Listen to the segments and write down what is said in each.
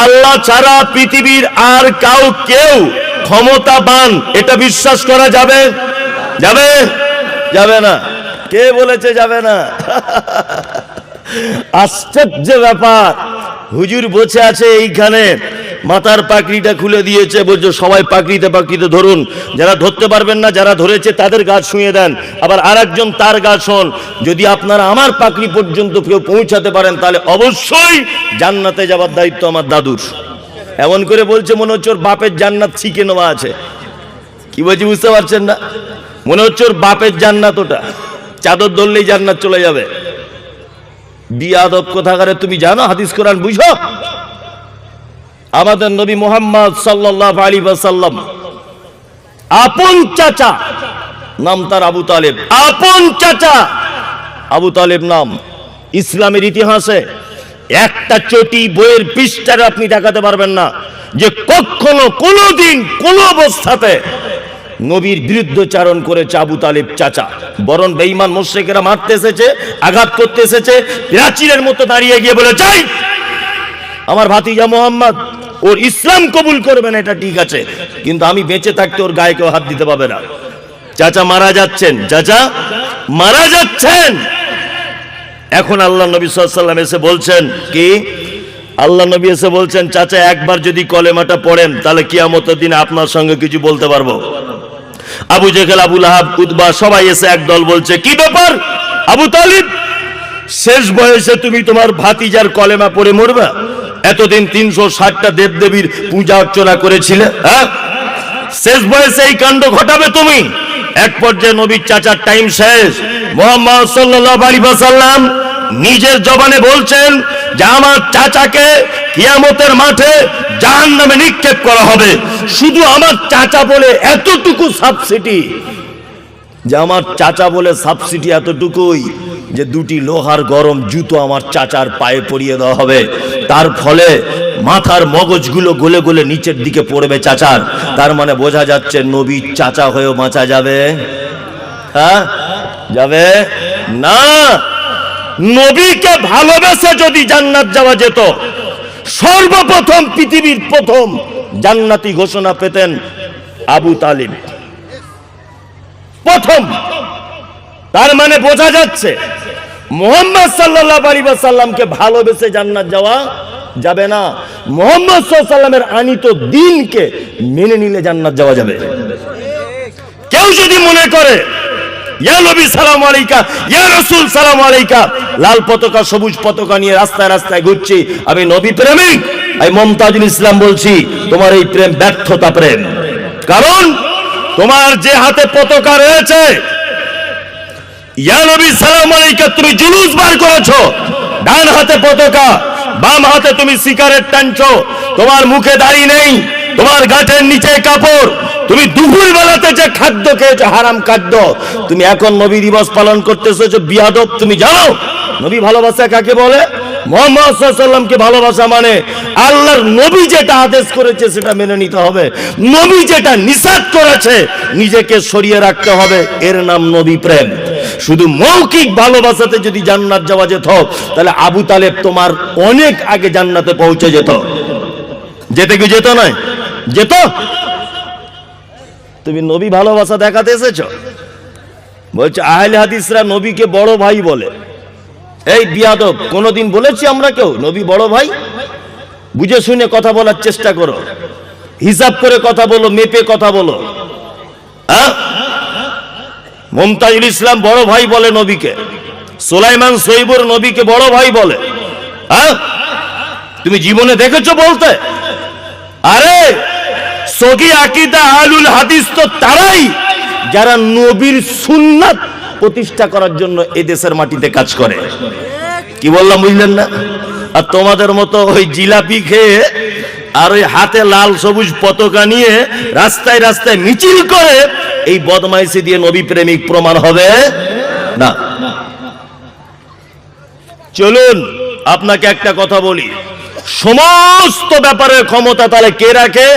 আল্লাহ ছাড়া পৃথিবীর আর কেউ ক্ষমতাবান, এটা বিশ্বাস করা যাবে? যাবে? যাবে না। কে বলেছে যাবে না? আশ্চর্য ব্যাপার, হুজুর বসে আছে এইখানে, মাথার পাকড়িটা খুলে দিয়েছে, বলছে সবাই পাকড়িতে ধরুন, যারা ধরতে পারবেন না, যারা ধরেছে তাদের গা ছুঁয়ে দেন। আবার আরেকজন তার গা শোন, যদি আপনারা আমার পাকড়ি পর্যন্ত কেউ পৌঁছাতে পারেন তাহলে অবশ্যই জান্নাতে যাবার দায়িত্ব আমার দাদুর। এমন করে বলছে মনে হচ্ছে ওর বাপের জান্নাত শিখে নেওয়া আছে। কি বলছি বুঝতে পারছেন না? মনে হচ্ছে ওর বাপের জান্নাত, ওটা চাদর ধরলেই জান্নাত চলে যাবে। বিয়াদব কোথাকারে, তুমি জানো হাদিস কোরআন বুঝো? আমাদের নবী মুহাম্মদ সাল্লাল্লাহু আলাইহি ওয়াসাল্লাম আপন চাচা, নাম তার আবু তালেব, আপন চাচা আবু তালেব নাম। ইসলামের ইতিহাসে একটা চটি বইয়ের পৃষ্ঠারে আপনি দেখাতে পারবেন না যে কখনো কোনোদিন কোনো অবস্থাতে নবীর বিরুদ্ধচারণ করেছে আবু তালেব চাচা। বরং বেঈমান মুশরিকেরা মারতে এসেছে, আঘাত করতে এসেছে, প্রাচীরের মতো দাঁড়িয়ে গিয়ে বলে, যাই আমার ভাতিজা মুহাম্মদ ওর ইসলাম কবুল করবে না, এটা ঠিক আছে, কিন্তু আমি বেঁচে থাকতে ওর গায়ে কেউ হাত দিতে পারবে না। চাচা মারা যাচ্ছেন, চাচা মারা যাচ্ছেন। এখন আল্লাহ নবী সাল্লাল্লাহু আলাইহি ওয়াসাল্লাম এসে বলছেন কি? আল্লাহ নবী এসে বলছেন, চাচা একবার যদি কলেমাটা পড়েন তাহলে কিয়ামতের দিনে আপনার সঙ্গে কিছু বলতে পারবো। আবু জেহেল, আবু লাহাব, উতবা সবাই এসে একদল বলছে, কি ব্যাপার আবু তালিব, শেষ বয়সে তুমি তোমার ভাতিজার কলেমা পড়ে মরবা? এতদিন 360টা দেবদেবীর পূজা অর্চনা করেছিলে, হ্যাঁ? শেষ বয়সে এই কাণ্ড ঘটাবে তুমি? এক পর্যায়ে নবীর চাচার টাইম শেষ। মুহাম্মদ সাল্লাল্লাহু আলাইহি ওয়াসাল্লাম নিজের জবানে বলছেন যে আমার চাচাকে কিয়ামতের মাঠে জাহান্নামে নিক্ষেপ করা হবে। শুধু আমার চাচা বলে এতটুকু সাবসিডি, যে আমার চাচা বলে সাবসিডি এতটুকুই যে দুটি লোহার গরম জুতো আমার চাচার পায়ে পরিয়ে দেওয়া হবে। তার ফলে মাথার মগজগুলো গলে গলে নিচের দিকে পড়বে চাচার। তার মানে বোঝা যাচ্ছে নবীর চাচা হয়েও বাঁচা যাবে? হ্যাঁ, যাবে না। নবীকে ভালোবেসে যদি জান্নাত যাওয়া যেত, সর্বপ্রথম পৃথিবীর প্রথম জান্নাতি ঘোষণা পেতেন আবু তালিব, প্রথম। তার মানে বোঝা যাচ্ছে মুহাম্মদ সাল্লাল্লাহু আলাইহি ওয়াসাল্লামকে ভালোবেসে জান্নাত যাওয়া যাবে না। মুহাম্মদ সাল্লাল্লাহু আলাইহি ওয়াসাল্লামের আনিত দ্বীনকে মেনে নিলে জান্নাত যাওয়া যাবে। কেউ যদি মনে করে ইয়া নবী সালাম আলাইকা, ইয়া রাসূল সালাম আলাইকা, লাল পতাকা সবুজ পতাকা নিয়ে রাস্তায় রাস্তায় ঘুরছি, আমি নবী প্রেমিক, আমি মুমতাজুল ইসলাম বলছি, তোমার এই প্রেম ব্যর্থতা প্রেম। কারণ তোমার যে হাতে পতাকা রয়েছে, ইয়া নবী সালাম আলাইকা, তুমি জুলুস বার করেছো, ডান হাতে পতাকা, বাম হাতে তুমি সিগারেট টানছো, তোমার মুখে দাড়ি নেই, তোমার গাঁটের নিচে কাপড়, তুমি দুপুর বেলাতে যে খাদ্য খেয়েছো হারাম খাদ্য, তুমি এখন নবী দিবস পালন করতে এসেছো, বিয়াদব। তুমি জানো নবী ভালোবাসা কাকে বলে? মুহাম্মদ সাল্লাল্লাহু আলাইহি ওয়াসাল্লামকে ভালোবাসা মানে আল্লাহর নবী যেটা আদেশ করেছে সেটা মেনে নিতে হবে, নবী যেটা নিষেধ করেছে নিজেকে সরিয়ে রাখতে হবে। এর নাম নবী প্রেম। শুধু মৌখিক ভালোবাসাতে যদি জান্নাত যাওয়া যেত তাহলে আবু তালেব তোমার অনেক আগে জান্নাতে পৌঁছে যেত। যেতে কি যেত? নয় যেত। তুমি নবী ভালোবাসা দেখাতে এসেছো? বলছে আহলে হাদিসরা নবীকে বড় ভাই বলে। এই বিয়াদব, কোনদিন বলেছি আমরা কেউ নবী বড় ভাই? বুঝে শুনে কথা বলার চেষ্টা করো, হিসাব করে কথা বলো, মেপে কথা বলো। হ্যাঁ, মুমতাজুল ইসলাম বড় ভাই বলে নবীকে, সুলাইমান সৈবুর নবীকে বড় ভাই বলে। হ্যাঁ, তুমি জীবনে দেখেছো বলতে? আরে সগী আকীদা আহলুল হাদিস তো তারাই যারা নবীর সুন্নাত প্রতিষ্ঠা করার জন্য এই দেশের মাটিতে কাজ করে। কি বললাম বুঝলেন না? আর তোমাদের মতো ওই জিলাপি খেয়ে আর ওই হাতে লাল সবুজ পতাকা নিয়ে রাস্তায় রাস্তায় মিছিল করে এই বদমাইশি দিয়ে নবী প্রেমিক প্রমাণ হবে না। চলুন আপনাকে একটা কথা বলি, সমস্ত ব্যাপারের ক্ষমতা তাহলে কে রাখে?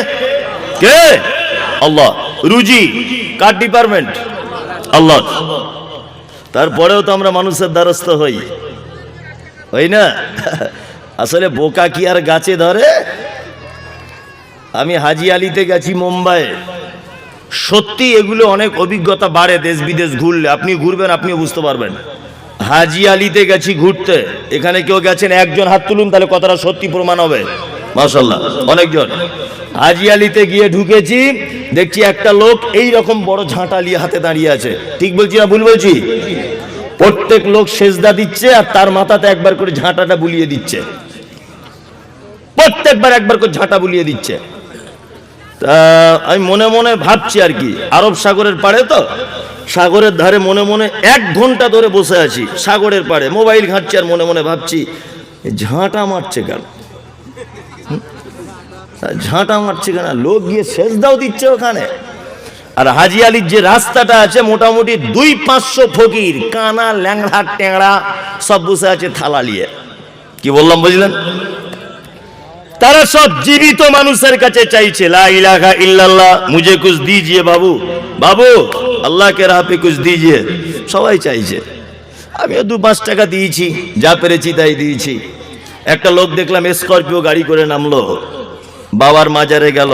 কে? আল্লাহ। রুজি কার ডিপার্টমেন্ট? আল্লাহ। তারপরেও তো আমরা মানুষের দ্বারস্থ হই না? আসলে বোকা কি আর গাছে ধরে? আমি হাজি আলিতে গেছি মুম্বাইয়ে। সত্যি এগুলো অনেক অভিজ্ঞতা বাড়ে দেশ বিদেশ ঘুরলে। আপনি ঘুরবেন, আপনিও বুঝতে পারবেন। হাজি আলিতে গেছি ঘুরতে। এখানে কেউ গেছেন? একজন হাত তুলুন, তাহলে কথাটা সত্যি প্রমাণ হবে। মাশাআল্লাহ, অনেকজন। হাজি আলিতে গিয়ে ঢুকেছি, দেখছি একটা লোক এই রকম বড় ঝাঁটা নিয়ে হাতে দাঁড়িয়ে আছে। ঠিক বলছি না ভুল বলছি? প্রত্যেক লোক সেজদা দিচ্ছে আর তার মাথাতে একবার করে ঝাঁটাটা বুলিয়ে দিচ্ছে। প্রত্যেকবার একবার করে ঝাঁটা বুলিয়ে দিচ্ছে। তা আমি মনে মনে ভাবছি আর কি, আরব সাগরের পাড়ে তো, সাগরের ধারে মনে মনে 1 ঘন্টা ধরে বসে আছি সাগরের পাড়ে, মোবাইল ঘাঁটছি আর মনে মনে ভাবছি ঝাঁটা মারছে কেন, ঝাঁটা মারছে কেন? লোক গিয়ে সেজদাও দিচ্ছে ওখানে। আর হাজি আলির যে রাস্তাটা আছে, মোটামুটি 200-500 ফকির, কানা ল্যাংড়া ট্যাংড়া সব বসে আছে থালা নিয়ে। কি বললাম বুঝলেন? তারা সব জীবিত মানুষের কাছে চাইছে, লা ইলাহা ইল্লাল্লাহ, মুঝে কুছ দিজিয়ে বাবু, বাবু আল্লাহ কে রাহ পে কুছ দিজিয়ে। সবাই চাইছে। আমিও 2-5 টাকা দিয়েছি, যা পেরেছি তাই দিয়েছি। একটা লোক দেখলাম স্করপিও গাড়ি করে নামলো, বাবার মাজারে গেল।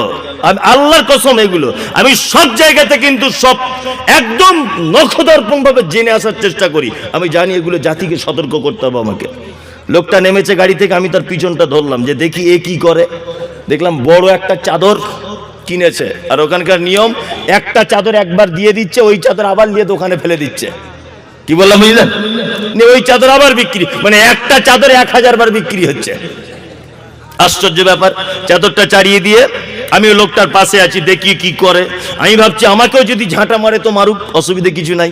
আমি আল্লাহর কসম, এগুলো আমি সব জায়গাতে কিন্তু সব একদম নখদর্পণ ভাবে জেনে আসার চেষ্টা করি। আমি জানি এগুলো জাতিকে সতর্ক করতে হবে আমাকে। লোকটা নেমেছে গাড়ি থেকে, আমি তার পিছনটা ধরলাম যে দেখি এ কি করে। দেখলাম বড় একটা চাদর কিনেছে, আর ওখানকার নিয়ম একটা চাদর একবার দিয়ে দিচ্ছে, ওই চাদর আবার নিয়ে দোকানে ফেলে দিচ্ছে। কি বললাম বুঝলেন? ওই চাদর আবার বিক্রি, মানে একটা চাদর 1000 বার বিক্রি হচ্ছে। আশ্চর্য ব্যাপার। চাদরটা চাড়িয়ে দিয়ে আমি ওই লোকটার পাশে আছি, দেখি কি করে। আমি ভাবছি আমাকেও যদি ঝাঁটা মারে তো মারুক, অসুবিধে কিছু নাই,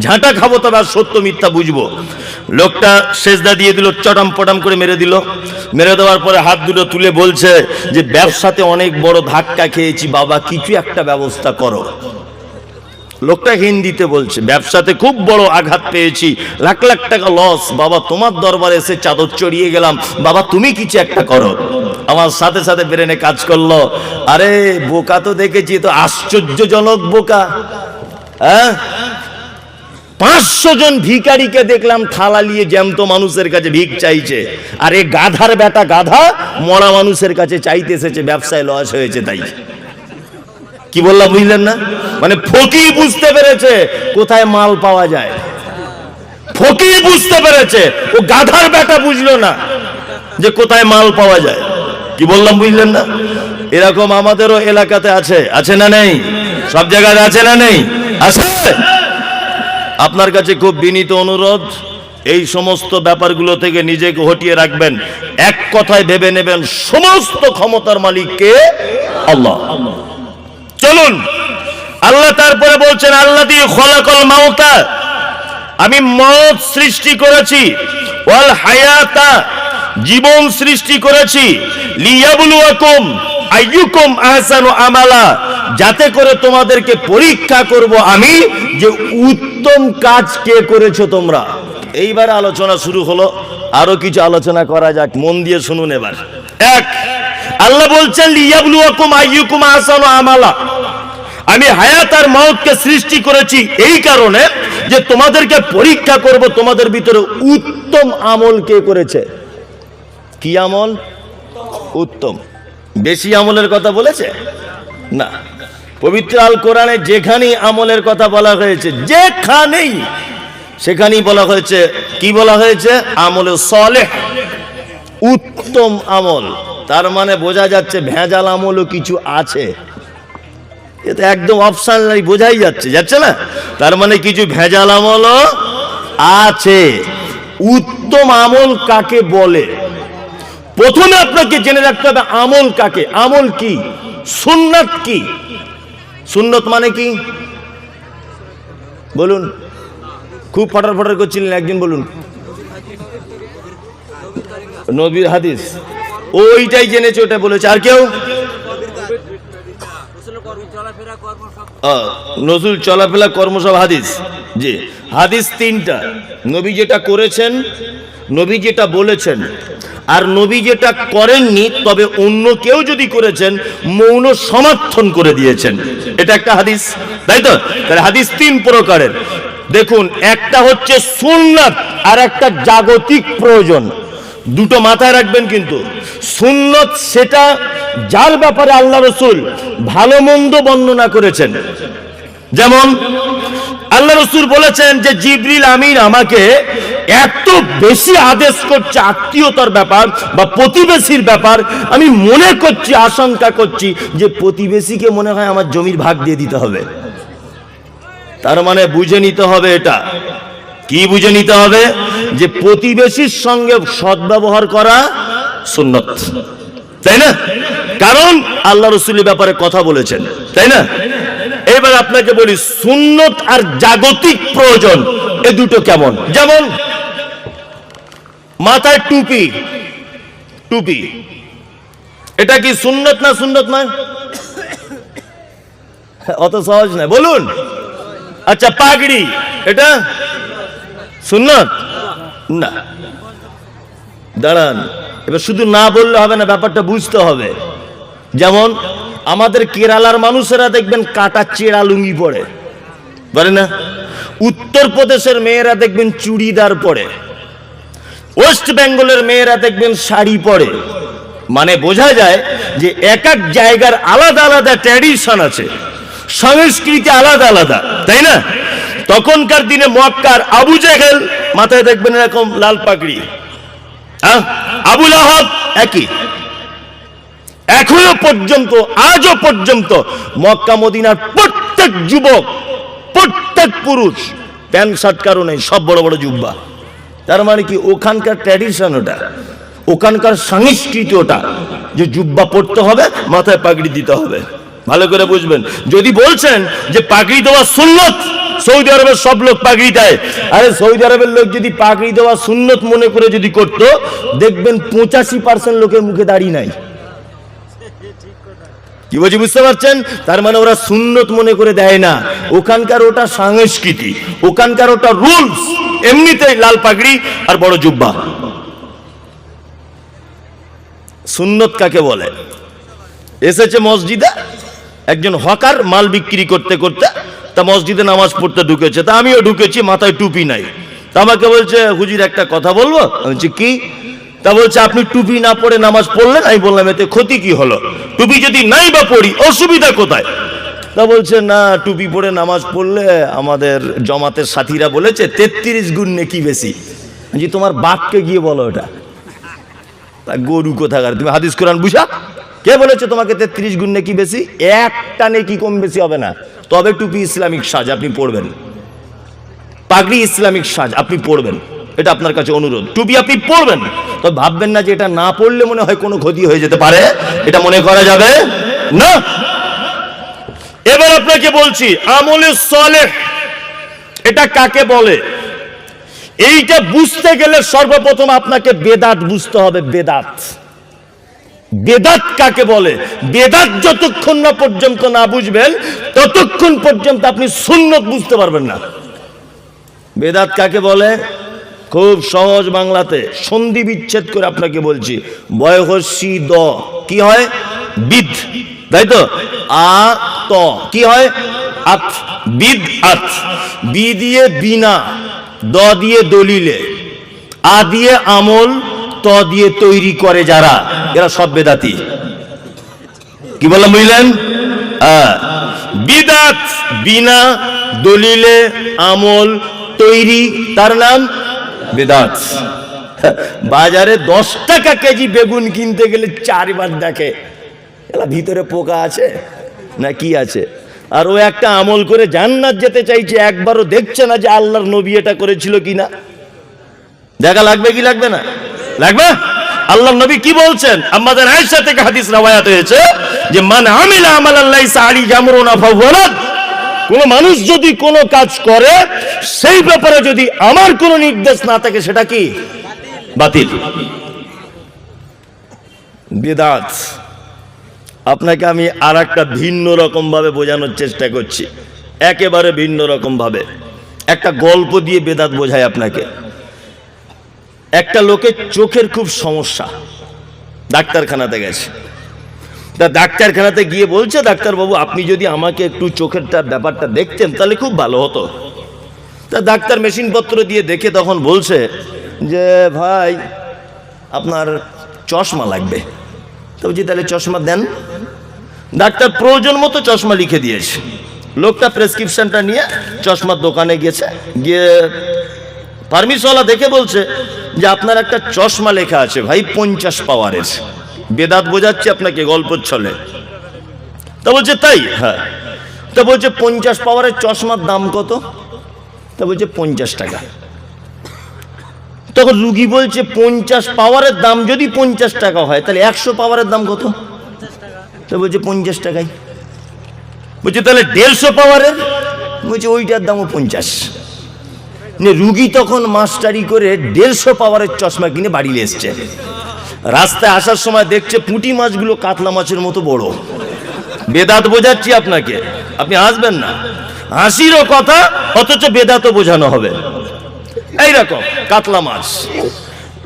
ঝাঁটা খাবো, তবে আর সত্য মিথ্যা বুঝবো। লোকটা সেজদা দিয়ে দিল, চটাম পটাম করে মেরে দিল। মেরে দেওয়ার পরে হাত দুটো তুলে বলছে যে ব্যবসাতে অনেক বড় ধাক্কা খেয়েছি বাবা, কিছু একটা ব্যবস্থা করো। লোকটা হিন্দিতে বলছে, ব্যবসাতে খুব বড় আঘাত পেয়েছি, লাখ লাখ টাকা লস বাবা, তোমার দরবারে এসে চাদর চড়িয়ে গেলাম বাবা, তুমি কিছু একটা করো। আমার সাথে সাথে ব্রেনে কাজ করলো, আরে বোকা তো দেখেছি, তো আশ্চর্যজনক বোকা। হ্যাঁ, 500 জন ভিখারিকে দেখলাম থালা নিয়ে জ্যান্ত মানুষের কাছে ভিক চাইছে, আর এই গাধার বেটা গাধা মরা মানুষের কাছে চাইতে এসেছে, ব্যবসায় লস হয়েছে তাই। কি বললাম বুঝলেন না? মানে ফকির বুঝতে পেরেছে কোথায় মাল পাওয়া যায়, ফকির বুঝতে পেরেছে, ও গাধার বেটা বুঝলো না যে কোথায় মাল পাওয়া যায়। কি বললাম বুঝলেন না? এরকম আমাদেরও এলাকাতে আছে, আছে না নেই? সব জায়গায় আছে না নেই? আছে। আপনার কাছে খুব বিনীত অনুরোধ, এই সমস্ত ব্যাপারগুলো থেকে নিজেকে হটিয়ে রাখবেন। এক কথায় ভেবে নেবেন সমস্ত ক্ষমতার মালিক কে? আল্লাহ। চলুন, আল্লাহ তারপরে বলছেন, আল্লাহ দিয়ে খলাকল মাউতা, আমি মওত সৃষ্টি করেছি, ওয়াল হায়াতা, জীবন সৃষ্টি করেছি, লিয়াবলুয়াকুম আইয়ুকুম আহসানু আমালা, যাতে করে তোমাদেরকে পরীক্ষা করব আমি যে উত্তম কাজ কে করেছো তোমরা। এইবার আলোচনা শুরু হলো, আরো কিছু আলোচনা করা যাক, মন দিয়ে শুনুন এবার। এক, আল্লাহ বলছেন লিয়াবলুয়াকুম আইয়ুকুম আহসানু আমালা, আমি হায়াত আর মওতকে সৃষ্টি করেছি এই কারণে যে তোমাদেরকে পরীক্ষা করব তোমাদের ভিতরে উত্তম আমল কে করেছে। কি আমল? উত্তম। বেশি আমলের কথা বলেছে না। পবিত্র আল কোরআনে যেখানেই আমলের কথা বলা হয়েছে, যেখানেই, সেখানেই বলা হয়েছে, কি বলা হয়েছে? আমলে সালেহ, উত্তম আমল। তার মানে বোঝা যাচ্ছে ভেজাল আমলও কিছু আছে। এটা একদম অপশনাল, বোঝাই যাচ্ছে না? তার মানে কিছু ভেজাল আমলও আছে। উত্তম আমল কাকে বলে? প্রথমে আপনাকে জেনে রাখতে হবে আমল কাকে, আমল কি, সুন্নাত কি। সুন্নত মানে কি বলুন? খুব ফটার ফটার করছিলেন, একজন বলুন। নবীর হাদিস, ওইটাই জেনেছে, ওটা বলেছে। আর কেউ? নজরুল চলাফেরা কর্ম সব হাদিস। জি, হাদিস 3টা, নবী যেটা করেছেন, নবী যেটা বলেছেন, আর নবী যেটা করেননি তবে অন্য কেউ যদি করেছেন মৌন সমর্থন করে দিয়েছেন, এটা একটা হাদিস, তাই তো? তাহলে হাদিস 3 প্রকারের। দেখুন, একটা হচ্ছে সুন্নাত আর একটা জাগতিক প্রয়োজন, দুটো মাথায় রাখবেন কিন্তু। সুন্নত সেটা যার ব্যাপারে আল্লাহ রাসূল ভালো মন্দ বর্ণনা করেছেন। যেমন আল্লাহ রাসূল বলেছেন যে জিবরিল আমিন আমাকে এত বেশি আদেশ করছে আত্মীয়তার ব্যাপার বা প্রতিবেশীর ব্যাপার, আমি মনে করছি, আশঙ্কা করছি যে প্রতিবেশীকে মনে হয় আমার জমির ভাগ দিয়ে দিতে হবে। তার মানে বুঝে নিতে হবে, এটা কি বুঝে নিতে হবে যে প্রতিবেশীর সঙ্গে সদ্ব্যবহার করা সুন্নত, তাই না? কারণ আল্লাহ রাসূলের ব্যাপারে কথা বলেছেন, তাই না? এবার আপনাকে বলি সুন্নত আর জাগতিক প্রয়োজন এ দুটো কেমন। যেমন মাথায় টুপি, টুপি এটা কি সুন্নত না সুন্নত নয়? অত সহজ নয়, বলুন। আচ্ছা পাগড়ি এটা সুন্নত না? দাঁড়ান, এবার শুধু না বললে হবে না, ব্যাপারটা বুঝতে হবে। যেমন আমাদের কেরালার মানুষেরা দেখবেন কাটা চেরা লুঙ্গি পরে, পারে না? উত্তরপ্রদেশের মেয়েরা দেখবেন চুড়িদার পরে, ওয়েস্ট বেঙ্গলের মেয়েরা দেখবেন শাড়ি পরে। মানে বোঝা যায় যে এক এক জায়গার আলাদা আলাদা ট্র্যাডিশন আছে, সংস্কৃতি আলাদা আলাদা, তাই না? তখনকার দিনে মক্কার আবু জেহেল মাথায় দেখবেন এরকম লাল পাগড়ি, আবুল আহাব একই। এখনো পর্যন্ত, আজও পর্যন্ত মক্কা মদিনার প্রত্যেক যুবক, প্রত্যেক পুরুষ প্যান্ট শার্ট কারো নেই, সব বড় বড় জুব্বা। তার মানে কি ওখানকার ট্র্যাডিশন ওটা, ওখানকার সংস্কৃতি ওটা, যে জুব্বা পড়তে হবে, মাথায় পাগড়ি দিতে হবে। ভালো করে বুঝবেন। যদি বলছেন যে পাগড়ি দেওয়া সুন্নত, সৌদি আরবের সব লোক পাগড়ি দেয়, আরে সৌদি আরবের লোক যদি পাগড়ি দেওয়া সুন্নত মনে করে যদি করতো, দেখবেন 85% লোকের মুখে দাড়ি নাই। কি বলছি বুঝতে পারছেন? তার মানে ওরা সুন্নত মনে করে দেয় না, ওখানকার ওটা সংস্কৃতি, ওখানকার ওটা রুলস। এমনিতেই লাল পাগড়ি আর বড় জুব্বা। সুন্নত কাকে বলে? এসেছে মসজিদে একজন হকার মাল বিক্রি করতে করতে, তা মসজিদে নামাজ পড়তে ঢুকেছে, তা আমিও ঢুকেছি, মাথায় টুপি নাই। তা আমাকে বলছে হুজুর একটা কথা বলবো। আমি বলছি কি? তা বলছে আপনি টুপি না পড়ে নামাজ পড়লেন। আমি বললাম এতে ক্ষতি কি হলো? টুপি যদি নাই বা পড়ি অসুবিধা কোথায়? তা বলছে না, টুপি পরে নামাজ পড়লে আমাদের জমাতের সাথীরা বলেছে 33 গুণ নেকি বেশি। জি তোমার বাপকে গিয়ে বলো এটা। তা গরু কোথাকার, তুমি হাদিস কোরআন বুঝা? কে বলেছে তোমাকে 33 গুণ নেকি বেশি? একটা নেকি কম বেশি হবে না। তবে টুপি ইসলামিক সাজ, আপনি পড়বেন। পাগড়ি ইসলামিক সাজ, আপনি পড়বেন। এটা আপনার কাছে অনুরোধ, টুপি আপনি পড়বেন। তবে ভাববেন না যে এটা না পড়লে মনে হয় কোনো ক্ষতি হয়ে যেতে পারে, এটা মনে করা যাবে না। এবার আপনাকে বলছি আমলে সালেহ এটা কাকে বলে। এইটা বুঝতে গেলে সর্বপ্রথম আপনাকে বেদাত বুঝতে হবে। বেদাত, বেদাত কাকে বলে? বেদাত যতক্ষণ না পর্যন্ত না বুঝবেন, ততক্ষণ পর্যন্ত আপনি সুন্নত বুঝতে পারবেন না। বেদাত কাকে বলে? খুব সহজ বাংলাতে সন্ধি বিচ্ছেদ করে আপনাকে বলছি। বয়হস্যি দ কি হয়? বিদ, তাই তো? আ ত কি হয়? আত, বিদ আত। বি দিয়ে বিনা, দ দিয়ে দলিলে, আ দিয়ে আমল, ত দিয়ে তৈরি করে যারা, এরা সব বেদাতি। কি বললাম বুঝলেন? বিদাত, বিনা, দলিলে, আমল, তৈরি, তার নাম বেদাত। বাজারে 10 টাকা কেজি বেগুন কিনতে গেলে 4 বার দেখে এলা ভিতরে পোকা আছে না কি আছে। আর ও একটা আমল করে জান্নাত যেতে চাইছে, একবারও দেখছে না যে আল্লাহর নবী এটা করেছিল কিনা। দেখা লাগবে কি লাগবে না? লাগবে। আল্লাহর নবী কি বলছেন? আমাদের আয়েশা থেকে হাদিস রওয়ায়াত হয়েছে যে মান আমিলা আমালান লাইসা আলাইহি আমরুনা ফাহুয়া রাদ। কোন মানুষ যদি কোনো কাজ করে, সেই ব্যাপারে যদি আমার কোনো নির্দেশ না থাকে, সেটা কি? বাতিল, বিদআত। আপনাকে আমি আর একটা ভিন্ন রকম ভাবে বোঝানোর চেষ্টা করছি, একেবারে ভিন্ন রকম ভাবে। একটা গল্প দিয়ে বেদাত বোঝায় আপনাকে। একটা লোকের চোখের খুব সমস্যা, ডাক্তারখানাতে গেছে। তা ডাক্তারখানাতে গিয়ে বলছে, ডাক্তারবাবু আপনি যদি আমাকে একটু চোখের ব্যাপারটা দেখতেন তাহলে খুব ভালো হতো। তা ডাক্তার মেশিনপত্র দিয়ে দেখে তখন বলছে যে ভাই আপনার চশমা লাগবে। তো বলছি তাহলে চশমা দেন। ডাক্তার প্রয়োজন মতো চশমা লিখে দিয়েছে। লোকটা প্রেসক্রিপশনটা নিয়ে চশমার দোকানে গেছে, গিয়ে ফার্মেসিওয়ালা দেখে বলছে যে আপনার একটা চশমা লেখা আছে ভাই 50 পাওয়ারের। বেদাত বোঝাচ্ছে আপনাকে গল্পর ছলে। তা বলছে তাই? হ্যাঁ। তা বলছে 50 পাওয়ারের চশমার দাম কত? তা বলছে 50 টাকা। তখন রুগী বলছে 50 পাওয়ারের দাম যদি 50 টাকা হয় তাহলে 100 পাওয়ারের দাম কত? তো বলছে 50 টাকাই। বলছে তাহলে 150 পাওয়ারের? বলছে ওইটার দামও 50। রুগী তখন মাস্টারি করে 150 পাওয়ারের চশমা কিনে বাড়ি এসছে। রাস্তায় আসার সময় দেখছে পুঁটি মাছগুলো কাতলা মাছের মতো বড়। বেদাত বোঝাচ্ছি আপনাকে, আপনি হাসবেন না, হাসিরও কথা অথচ বেদাতও বোঝানো হবে। এইরকম কাতলা মাছ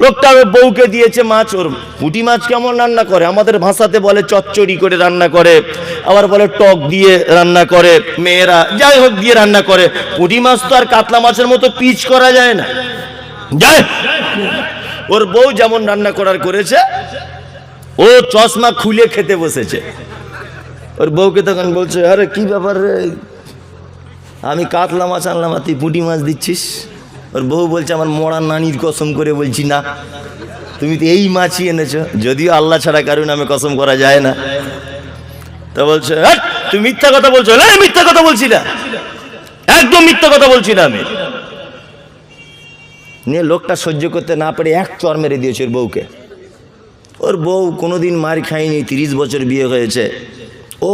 লোকটা বউকে দিয়েছে মাছ। ওর পুঁটি মাছ কেমন রান্না করে? আমাদের ভাষাতে বলে চচ্চড়ি করে রান্না করে, আবার বলে টক দিয়ে রান্না করে, মেয়েরা যাই হোক দিয়ে রান্না করে। পুঁটি মাছ তো আর কাতলা মাছের মতো পিচ করা যায় না, যায়। ওর বউ যেমন রান্না করার করেছে, ও চশমা খুলে খেতে বসেছে। ওর বউকে তখন বলছে আরে কি ব্যাপার রে, আমি কাতলা মাছ আনলাম আর তুই পুঁটি মাছ দিচ্ছিস? ওর বউ বলছে আমার মরা নানির কসম করে বলছি না, তুমি তো এই মাছই এনেছো, যদিও আল্লাহ ছাড়া কারণ নামে কসম করা যায় না। তা বলছে তুমি মিথ্যা কথা বলছো। না মিথ্যা কথা বলছি না, একদম মিথ্যা কথা বলছি না আমি। নিয়ে লোকটা সহ্য করতে না পেরে এক চর মেরে দিয়েছে ওর বউকে। ওর বউ কোনোদিন মার খায়নি, 30 বছর বিয়ে হয়েছে। ও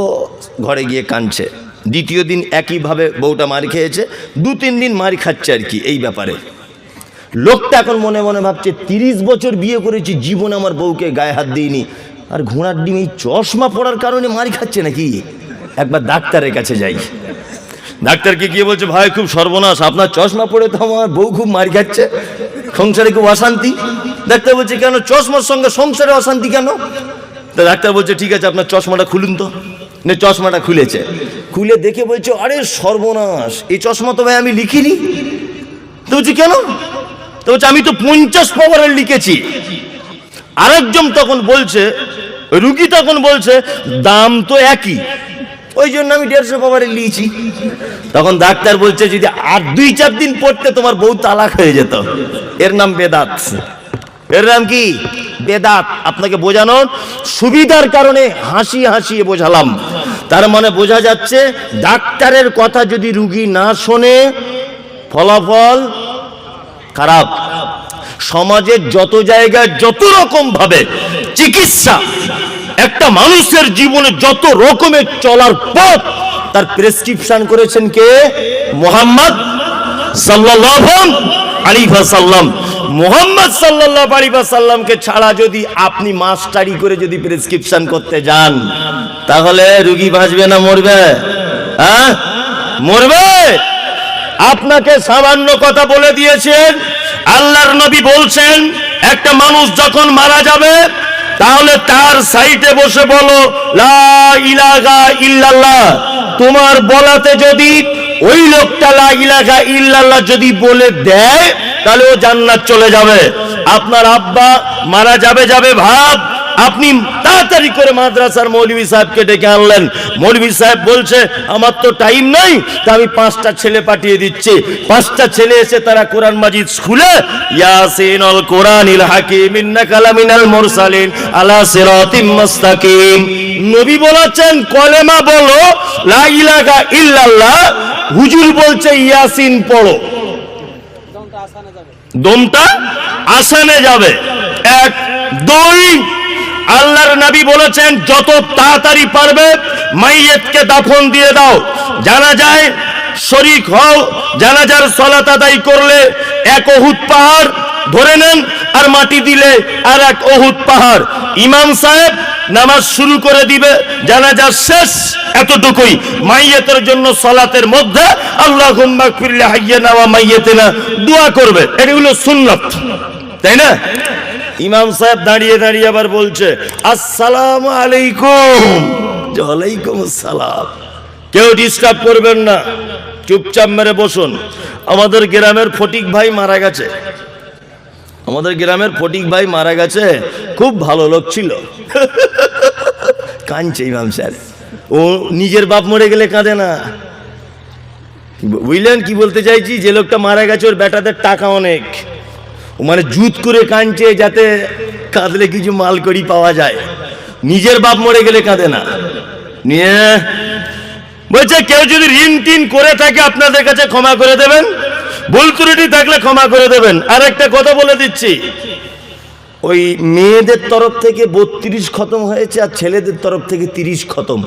ঘরে গিয়ে কাঁদছে। দ্বিতীয় দিন একইভাবে বউটা মার খেয়েছে, 2-3 দিন মার খাচ্ছে আর কি এই ব্যাপারে। লোকটা এখন মনে মনে ভাবছে 30 বছর বিয়ে করেছি, জীবন আমার বউকে গায়ে হাত দিইনি, আর ঘোড়ার ডিম এই চশমা পড়ার কারণে মার খাচ্ছে নাকি? একবার ডাক্তারের কাছে যাই। ডাক্তারকে গিয়ে বলছে ভাই খুব সর্বনাশ, আপনার চশমা পড়ে তো আমার বউ খুব মার খাচ্ছে, সংসারে খুব অশান্তি। ডাক্তার বলছে কেন, চশমার সঙ্গে সংসারে অশান্তি কেন? তা ডাক্তার বলছে ঠিক আছে আপনার চশমাটা খুলুন তো। চশমাটা খুলেছে, খুলে দেখে বলছে আরে সর্বনাশ, এই চশমা তো ভাই আমি লিখিনি। তো বলছি কেন? তো বলছে আমি তো 50 পাওয়ারের লিখেছি। আরেকজন তখন বলছে, রুগী তখন বলছে দাম তো একই, ওই জন্য আমি 150 পাওয়ারের লিখেছি। তখন ডাক্তার বলছে যদি আর 2-4 দিন পড়তে তোমার বউ তালাক হয়ে যেত। এর নাম বেদাত। এর নাম কি? বেদাত। আপনাকে বোঝানোর সুবিধার কারণে হাসিয়ে হাসিয়ে বোঝালাম। তার মানে বোঝা যাচ্ছে ডাক্তারের কথা যদি রুগী না শোনে ফলাফল খারাপ। সমাজের যত জায়গায় যত রকম ভাবে চিকিৎসা, একটা মানুষের জীবনে যত রকমের চলার পথ তার প্রেসক্রিপশন করেছেন কে? মুহাম্মদ সাল্লাল্লাহু আলাইহি ওয়াসাল্লাম। মুহাম্মদ সাল্লাল্লাহু আলাইহি ওয়াসাল্লামকে ছাড়া যদি আপনি মাস্টারি করে যদি প্রেসক্রিপশন করতে যান, তাহলে রোগী বাঁচবে না মরবে? হ্যাঁ, মরবে। আপনাকে সামান্য কথা বলে দিয়েছেন, আল্লাহর নবী বলছেন একটা মানুষ যখন মারা যাবে তাহলে তার সাইডে বসে বলো লা ইলাহা ইল্লাল্লাহ। তোমার বলাতে যদি ওই লোকটা লা ইলাহা ইল্লাল্লাহ যদি বলে দেয় তাহলে ও জান্নাত চলে যাবে। আপনার আব্বা মারা যাবে ভাব, আপনি তাড়াতাড়ি করে মাদ্রাসার মৌলভী সাহেবকে ডেকে আনলেন। মৌলভী সাহেব বলছে আমার তো টাইম নাই, তা আমি 5টা ছেলে পাঠিয়ে দিচ্ছি। 5টা ছেলে এসে তারা কোরআন মাজিদ খুলে ইয়াসিনুল কোরআনিল হাকিম ইন্নাকা লামিনাল মুরসালিন আলা সিরাতিম মুস্তাকিম। নবী বলেছেন কলেমা বলো লা ইলাহা ইল্লাল্লাহ, হুজুর বলছে ইয়াসিন পড়ো, দমটা আসানে যাবে। 1 2 আল্লাহর নবী বলেছেন যত তাড়াতাড়ি পারবে মাইয়িতকে দাফন দিয়ে দাও, জানাজায় শরীক হও। জানাজার সালাত আদায় করলে 1 উহুদ পাহাড় ধরে নেন, আর মাটি দিলে আর 1 উহুদ পাহাড়। ইমাম সাহেব নামাজ শুরু করে দিবে, জানাজা শেষ। এতটুকুই মাইয়িতের জন্য সালাতের মধ্যে আল্লাহুম্মা গফির লি হাইয়িনা ওয়া মাইয়িতিনা দোয়া করবে। এটা হলো সুন্নাত, তাই না? ইমাম সাহেব দাঁড়িয়ে দাঁড়িয়ে আবার বলছে আসসালামু আলাইকুম। ওয়ালাইকুম আসসালাম। কেউ ডিস্টার্ব করবেন না, চুপচাপ মেরে বসুন। আমাদের গ্রামের ফটিক ভাই মারা গেছে, আমাদের গ্রামের ফটিক ভাই মারা গেছে, খুব ভালো লোক ছিল। কাঁদছে ইমাম স্যার, ও নিজের বাপ মরে গেলে কাঁদে না, বুঝলেন কি বলতে চাইছি? যে লোকটা মারা গেছে ওর বেটাদের টাকা অনেক, ও মানে জুত করে কাঁদছে যাতে কাঁদলে কিছু মাল করি পাওয়া যায়। নিজের বাপ মরে গেলে কাঁদে না। নিয়ে বলছে কেউ যদি ঋণ টিন করে থাকে আপনাদের কাছে ক্ষমা করে দেবেন, ভুল ত্রুটি থাকলে ক্ষমা করে দেবেন। আর একটা কথা বলে দিচ্ছি, ওই মেয়েদের তরফ থেকে 32 খতম হয়েছে আর ছেলেদের তরফ থেকে 30 খতম,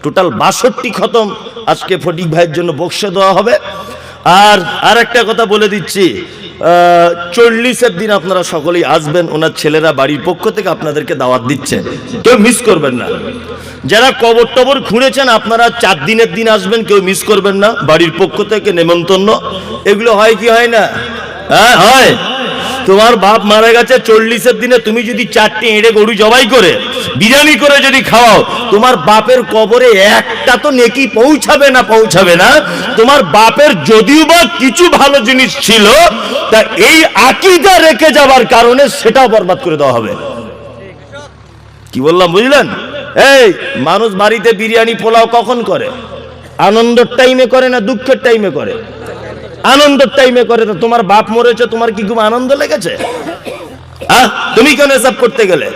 টোটাল 62 খতম আজকে ফটিক ভাইয়ের জন্য বক্সে দেওয়া হবে। আর একটা কথা বলে দিচ্ছি, 40-এর দিন আপনারা সকলেই আসবেন, ওনার ছেলেরা বাড়ির পক্ষ থেকে আপনাদেরকে দাওয়াত দিচ্ছে, কেউ মিস করবেন না। যারা কবর টবর খুঁড়েছেন আপনারা 4 দিনের দিন আসবেন, কেউ মিস করবেন না, বাড়ির পক্ষ থেকে নেমন্তন্ন। এগুলো হয় কি হয় না? হ্যাঁ হয়। তোমার বাপ মারা গেছে 40-এর দিনে তুমি যদি 4টি এঁড়ে গরু জবাই করে বিরিয়ানি করে যদি খাওয়াও, তোমার বাপের কবরে একটা তো নেকি পৌঁছাবে না। তোমার বাপের যদিও বা কিছু ভালো জিনিস ছিল, তা এই আকীদা রেখে যাবার কারণে সেটাও বরবাদ করে দেওয়া হবে। কি বললাম বুঝলেন? এই মানুষ বাড়িতে বিরিয়ানি পোলাও কখন করে? আনন্দের টাইমে করে না দুঃখের টাইমে করে? আনন্দের টাইমে করে। তো তোমার বাপ মরেছে, তোমার কি খুব আনন্দ লেগেছে? তুমি কেন এসব করতে গেলে?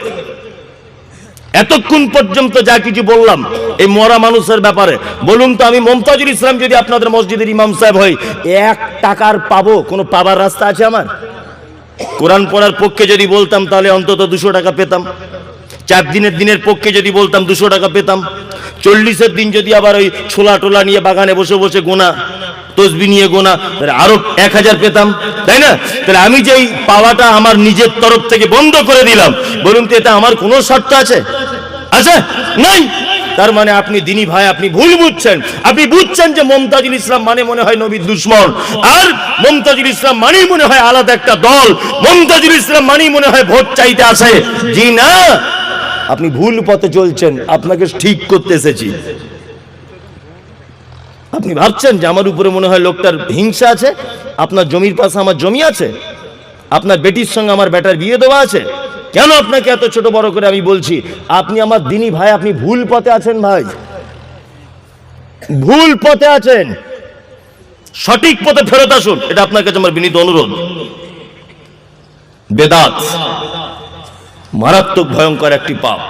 এতক্ষণ পর্যন্ত যা কিছু বললাম এই মরা মানুষের ব্যাপারে, বলুন তো আমি মমতাজুল ইসলাম যদি আপনাদের মসজিদের ইমাম সাহেব হই, 1 টাকার পাবো? কোনো পাবার রাস্তা আছে আমার? কোরআন পড়ার পক্ষে যদি বলতাম তাহলে অন্তত 200 টাকা পেতাম। 4 দিনের পক্ষে যদি বলতাম 200 টাকা পেতাম। 40-এর দিন যদি আবার ওই ছোলা টোলা নিয়ে বাগানে বসে বসে গোনা, তসবি নিয়ে গোনা, আরো 1000 পেতাম, তাই না? তাহলে আমি যেই পাওয়াটা আমার নিজের তরফ থেকে বন্ধ করে দিলাম, বলুন তো এটা আমার কোনো শর্ত আছে? আছে? নাই। তার মানে আপনি দিনী ভাই, আপনি ভুল বুঝছেন। আপনি বুঝছেন যে মমতাজুল ইসলাম মানে মনে হয় নবীর দুশমন, আর মমতাজুল ইসলাম মানেই মনে হয় আলাদা একটা দল, মমতাজুল ইসলাম মানেই মনে হয় ভোট চাইতে আসে। জি না, আপনি ভুল পথে চলছেন, আপনাকে ঠিক করতে এসেছি। আপনি ভাবছেন যে আমার উপরে মনে হয় লোকটার হিংসা আছে? আপনার জমির পাশে আমার জমি আছে, আপনার বেটির সঙ্গে আমার বেটার বিয়ে দেওয়া আছে। কেন আপনাকে এত ছোট বড় করে আমি বলছি? আপনি আমার দিনী ভাই, আপনি ভুল পথে আছেন ভাই, ভুল পথে আছেন। সঠিক পথে ফেরত আসুন, এটা আপনার কাছে আমার বিনীত অনুরোধ। বেদাত মারাত্মক ভয়ঙ্কর একটি পাপ,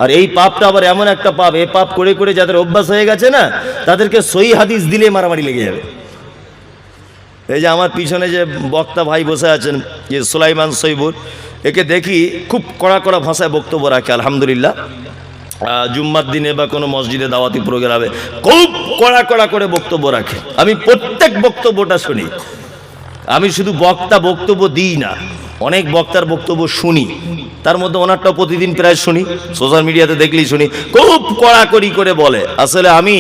আর এই পাপটা আবার এমন একটা পাপ, এই পাপ করে করে যাদের অভ্যাস হয়ে গেছে না, তাদেরকে সহি হাদিস দিলে মারামারি লেগে যাবে। এই যে আমার পিছনে যে বক্তা ভাই বসে আছেন, যে সুলাইমান সৈবুর, একে দেখি খুব কড়া কড়া ভাষায় বক্তব্য রাখে। আলহামদুলিল্লাহ, জুম্মার দিনে বা কোনো মসজিদে দাওয়াতি প্রোগ্রামে খুব কড়া কড়া করে বক্তব্য রাখে। আমি প্রত্যেক বক্তব্যটা শুনি। আমি শুধু বক্তব্য দিই না, অনেক বক্তার বক্তব্য শুনি, তার মধ্যে ওনারটাও প্রতিদিন প্রায় শুনি, সোশ্যাল মিডিয়াতে দেখলেই শুনি, খুব কড়াকড়ি করে বলে। আসলে আমি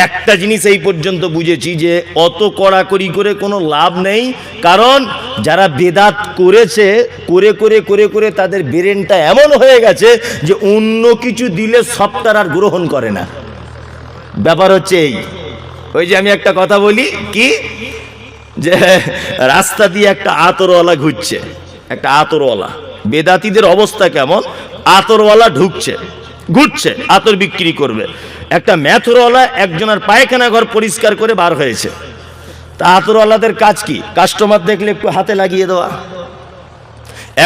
একটা জিনিস এই পর্যন্ত বুঝেছি যে অত কড়াকড়ি করে কোনো লাভ নেই, কারণ যারা বেদাত করেছে, করে করে করে করে তাদের ব্রেনটা এমন হয়ে গেছে যে অন্য কিছু দিলে সবটার আর গ্রহণ করে না। ব্যাপার হচ্ছে এই, ওই যে আমি একটা কথা বলি কি, যে রাস্তা দিয়ে একটা আতরওয়ালা ঘুরছে, একটা আতরওয়ালা, বেদাতীদের অবস্থা কেমন, আতরওয়ালা ঢুকছে, ঘুরছে, আতর বিক্রি করবে। একটা ম্যাথরওয়ালা একজনের পায়খানা ঘর পরিষ্কার করে বার হয়েছে। তা আতরওয়ালাদের কাজ কি? কাস্টমার দেখলে একটু হাতে লাগিয়ে দেওয়া।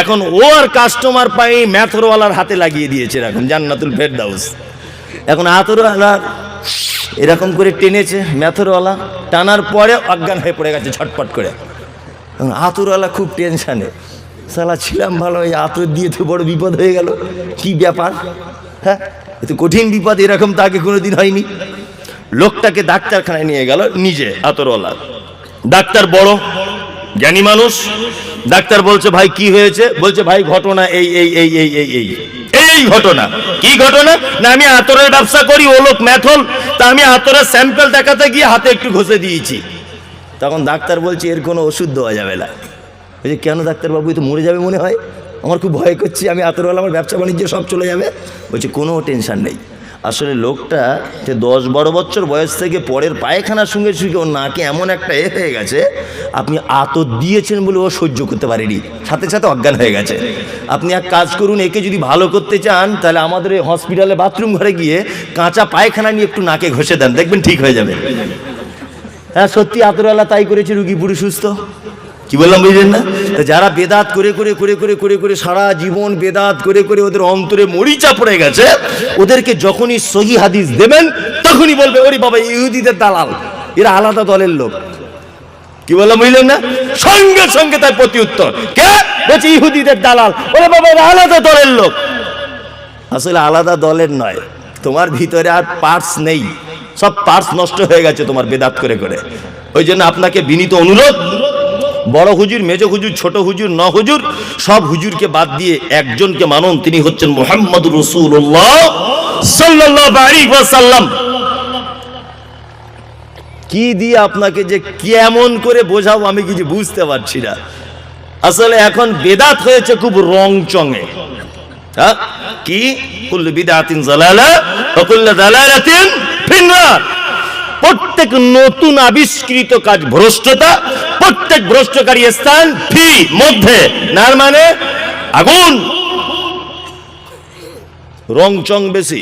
এখন ও আর কাস্টমার পাই ম্যাথরওয়ালার হাতে লাগিয়ে দিয়েছে, এখন জান্নাতুল ফেরদাউস। এখন আতরওয়ালা এরকম করে টেনেছে, ম্যাথরওয়ালা টানার পরে অজ্ঞান হয়ে পড়ে গেছে ছটপট করে। আতরওয়ালা খুব টেনশানে, সালা ছিলাম ভালো, এই আতর দিয়ে তো বড় বিপদ হয়ে গেল, কি ব্যাপার? হ্যাঁ, এত কঠিন বিপদ এরকম তো আগে কোনোদিন হয়নি। লোকটাকে ডাক্তারখানায় নিয়ে গেল নিজে, আতরওয়ালা। ডাক্তার বড় জ্ঞানী মানুষ, ডাক্তার বলছে ভাই কি হয়েছে? বলছে ভাই ঘটনা এই এই এই এই এই এই এই ঘটনা। কি ঘটনা? না আমি আতরের ব্যবসা করি, ও লোক ম্যাথল, তা আমি আতরের স্যাম্পল দেখাতে গিয়ে হাতে একটু ঘষে দিয়েছি। তখন ডাক্তার বলছে এর কোনো ওষুধ দেওয়া যাবে না। বলছে কেন ডাক্তারবাবু, তো মরে যাবে মনে হয়, আমার খুব ভয় করছে, আমি আতরওয়ালা, আমার ব্যবসা বাণিজ্য সব চলে যাবে। বলছে কোনো টেনশন নেই, আসলে লোকটা যে 10-12 বছর বয়স থেকে পরের পায়খানার সঙ্গে সঙ্গে ওর নাকে এমন একটা হয়ে গেছে, আপনি আতর দিয়েছেন বলে ও সহ্য করতে পারেনি, সাথে সাথে অজ্ঞান হয়ে গেছে। আপনি এক কাজ করুন, একে যদি ভালো করতে চান তাহলে আমাদের এই হসপিটালে বাথরুম ঘরে গিয়ে কাঁচা পায়খানা নিয়ে একটু নাকে ঘষে দেন, দেখবেন ঠিক হয়ে যাবে। হ্যাঁ সত্যি আতরওয়ালা তাই করেছে, রুগী পুরো সুস্থ। কি বললাম বুঝলেন না? যারা বেদাত করে করে করে করে করে করে সারা জীবন বেদাত করে করে ওদের অন্তরে মরিচা পড়ে গেছে, ওদেরকে যখনই সহি হাদিস দেবেন তখনই বলবে ওরে বাবা ইহুদিদের দালাল, এরা আলাদা দলের লোক। কি বললাম বুঝলেন না? সঙ্গে সঙ্গে তার প্রতি উত্তর, কে বলছে ইহুদিদের দালাল, ওরে বাবা এরা আলাদা দলের লোক। আসলে আলাদা দলের নয়, তোমার ভিতরে আর পার্টস নেই, সব পার্টস নষ্ট হয়ে গেছে তোমার বেদাত করে করে। ওই জন্য আপনাকে বিনীত অনুরোধ, বড় হুজুর, মেজ হুজুর, ছোট হুজুর, ন হুজুর, সব হুজুরকে বাদ দিয়ে একজনকে মানুন, তিনি হচ্ছেন মুহাম্মদুর রাসূলুল্লাহ সাল্লাল্লাহু আলাইহি ওয়াসাল্লাম। কি দিয়ে আপনাকে যে কেমন করে বোঝাবো আমি কিছু বুঝতে পারছি না। আসলে এখন বেদাত হয়েছে খুব রং চঙে। হ্যাঁ, কি কুল্লু বিদআতিন যালালা ওয়া কুল্লু যালালাতিন ফিন্নার। প্রত্যেক নতুন আবিষ্কৃত কাজ ভ্রষ্টতা, প্রত্যেক ভ্রষ্টকারী স্থান ফি মধ্যে, নার মানে আগুন, রং চং বেশি।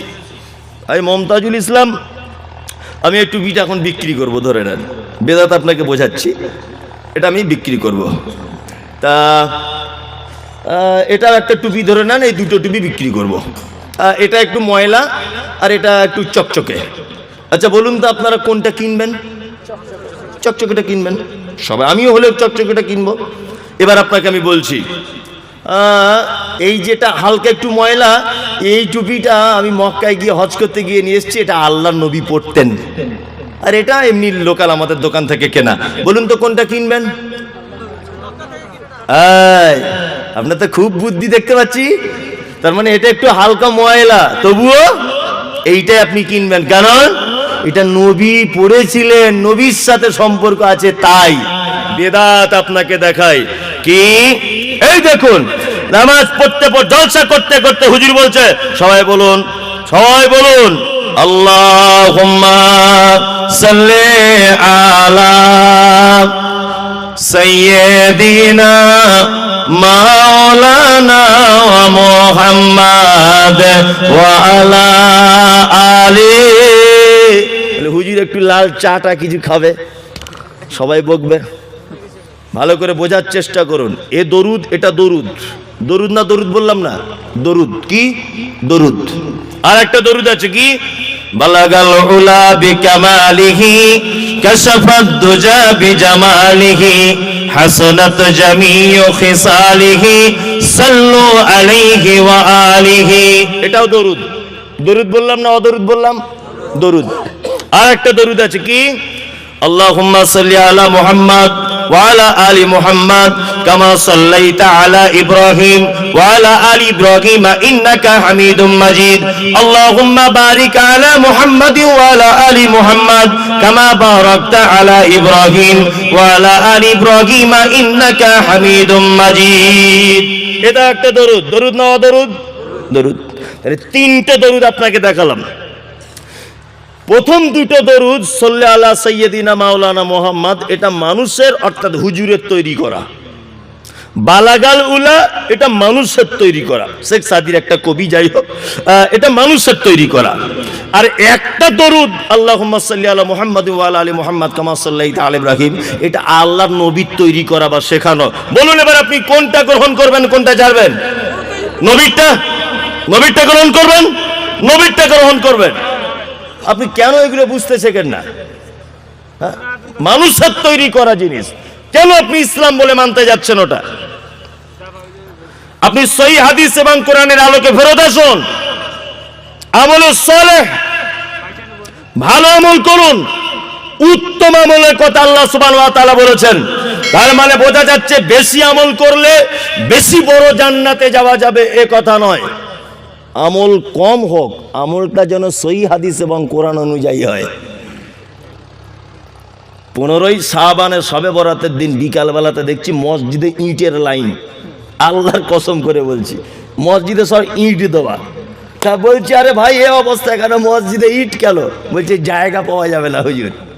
আমি মমতাজুল ইসলাম, আমি এই টুপিটা এখন বিক্রি করব, ধরে নেন, বেদাত আপনাকে বোঝাচ্ছি, এটা আমি বিক্রি করব। তা এটাও একটা টুপি ধরে নেন, এই দুটো টুপি বিক্রি করব। এটা একটু ময়লা আর এটা একটু চকচকে। আচ্ছা বলুন তো আপনারা কোনটা কিনবেন? চকচকেটা কিনবেন সবাই, আমিও হলেও চকচকেটা কিনবো। এবার আপনাকে আমি বলছি, এই যেটা হালকা একটু ময়লা, এই টুপিটা আমি মক্কায় গিয়ে হজ করতে গিয়ে নিয়ে এসেছি, এটা আল্লাহর নবী পরতেন, আর এটা এমনি লোকাল আমাদের দোকান থেকে কেনা। বলুন তো কোনটা কিনবেন? আপনার তো খুব বুদ্ধি দেখতে পাচ্ছি, তার মানে এটা একটু হালকা ময়লা, তবুও এইটাই আপনি কিনবেন, কারণ এটা নবী পড়েছিলেন, নবীর সাথে সম্পর্ক আছে, তাই। বেদাত আপনাকে দেখায় কি, এই দেখুন নামাজ পড়তে পড়তে জলসা করতে করতে হুজুর বলছে, সবাই বলুন, সবাই বলুন, আল্লাহুম্মা সাল্লি আলা সাইয়্যিদিনা মাওলানা ওয়া মুহাম্মাদ ওয়া আলা আলি। হুজুর একটু লাল চাটা কিছু খাবে, সবাই বকবে, ভালো করে বোঝার চেষ্টা করুন। এ দরুদ, এটা দরুদ, দরুদ না দরুদ বললাম না, দরুদ কি দরুদ। আর একটা দরুদ আছে কি, বালাগাল উলা বিকামালিহি কাশাফাদ দুজা বিজামালিহি হাসানাত জামিউ খিসালিহি সাল্লু আলাইহি ওয়া আলিহি। এটাও দরুদ। দরুদ বললাম না অদরুদ বললাম? দরুদ। আর একটা দরুদ আছে কি, আল্লাহুম্মা সাল্লি আলা মুহাম্মাদ ওয়া আলা আলি মুহাম্মাদ কামা সাল্লাইতা আলা ইব্রাহিম ওয়া আলা আলি ইব্রাহিম ইন্নাকা হামিদুম মাজিদ। আল্লাহুম্মা বারিক আলা মুহাম্মাদ ওয়া আলা আলি মুহাম্মাদ কামা বারাকতা আলা ইব্রাহিম ওয়া আলা আলি ইব্রাহিম ইন্নাকা হামিদুম মাজিদ। এটা একটা দরুদ। দরুদ না অদরুদ? দরুদ। তাহলে তিনটে দরুদ আপনাকে দেখালাম। প্রথম দুটো দরুদ সাল্লি আলা সাইয়্যিদিনা মাওলানা মুহাম্মদ, এটা মানুষের অর্থাৎ হুজুরের তৈরি করা। বালাগাল উলা, এটা মানুষের তৈরি করা, শেখ সাদির একটা কবি, যাই হোক, এটা মানুষের তৈরি করা। আর একটা দরুদ আল্লাহুম্মা সাল্লি আলা মুহাম্মাদ ওয়া আলা আলি মুহাম্মাদ কামা সাল্লাইতা আলা ইব্রাহিম, এটা আল্লাহর নবীর তৈরি করা বা শেখানো। বলুন এবার আপনি কোনটা গ্রহণ করবেন, কোনটা ছাড়বেন? নবীরটা? নবীরটা গ্রহণ করবেন, নবীরটা গ্রহণ করবেন। আপনি কেন এগুলো বুঝতে শেখেন না? মানুষের তৈরি করা জিনিস কেন আপনি ইসলাম বলে মানতে যাচ্ছেন ওটা? আপনি সহি হাদিস এবং কোরআনের আলোকে ফেরত আসুন, আমলে সালেহ, ভালো আমল করুন। উত্তম আমলের কথা আল্লাহ সুবহানাহু ওয়া তাআলা বলেছেন। তার মানে বোঝা যাচ্ছে বেশি আমল করলে বেশি বড় জান্নাতে যাওয়া যাবে এ কথা নয়। আমল কম হোক, আমলটা যেন সহি হাদিস এবং কোরআন অনুযায়ী হয়। 15ই শাবানের শবে বরাতের দিন বিকালবেলাতে দেখছি মসজিদে ইটের লাইন, আল্লাহর কসম করে বলছি, মসজিদে সব ইট দেওয়া। তা বলছি আরে ভাই এ অবস্থা কেন, মসজিদে ইট কেন? বলছে জায়গা পাওয়া যাবে না হুজুর।